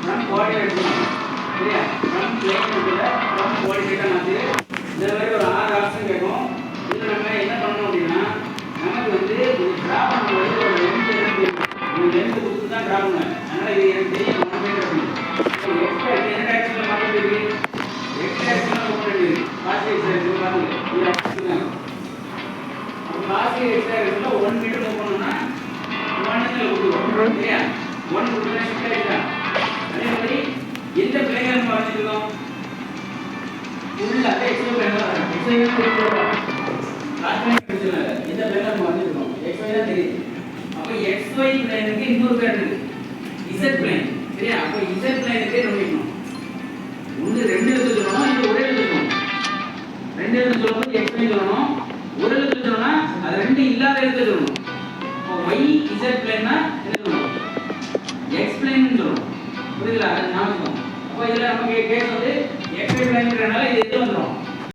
From coordinate சரியா from plane இருக்குல்ல from கோஆர்டினேட்டா மாத்தி இந்த மாதிரி ஒரு 6 ஆப்ஷன் கேட்கும். இதுல நம்ம என்ன பண்ணணும் அப்படின்னா நமக்கு வந்து இது டிரா பண்ணும்போது ஒரு லென்த் இருக்கு. இந்த லென்த் கொடுத்து தான் டிரா பண்ணுவேன். அதனால இது எனக்கு தெரியும் 1 மீட்டர் அப்படின்னு. எக்ஸ்ட்ரா என்ன டைரக்ஷன்ல மாத்த இருக்கு எக்ஸ் டைரக்ஷன்ல மூவ் இருக்கு. பாசிட்டிவ் சைடு பாருங்க இது ஆக்சுவலா அப்ப பாசிட்டிவ் எக்ஸ் டைரக்ஷன்ல 1 மீட்டர் மூவ் பண்ணனும்னா 1 ல கொடுத்துறோம் சரியா 1 கொடுத்தா ஷிஃப்ட் ஆயிடுச்சா. அதே மாதிரி எந்த பிளேன்ல நம்ம வச்சிருக்கோம் ஃபுல்லா எக்ஸ் பிளேன்ல எக்ஸ் பிளேன்ல லாஸ்ட் பிளேன்ல எந்த பிளேன்ல நம்ம வச்சிருக்கோம் எக்ஸ் y தான் தெரியுது. அப்ப எக்ஸ் y பிளேனுக்கு இன்னொரு பேர் இருக்கு z பிளேன் சரியா. அப்ப z பிளேனுக்கு என்ன பண்ணணும் ஒன்னு ரெண்டு எழுத்து சொல்லணும் இல்ல ஒரே எழுத்து சொல்லணும். ரெண்டு எழுத்து சொல்லும்போது x y சொல்லணும். ஒரு எழுத்து சொல்லணும்னா அது ரெண்டு இல்லாத எழுத்து சொல்லணும். அப்ப y z பிளேன்னா என்ன சொல்லணும் x பிளேன் சொல்லணும். புரியுதா? அது ஞாபகம். அப்ப இதுல நமக்கு கேஸ் வந்து x y பிளேன்ங்கறனால இது எது வந்துரும்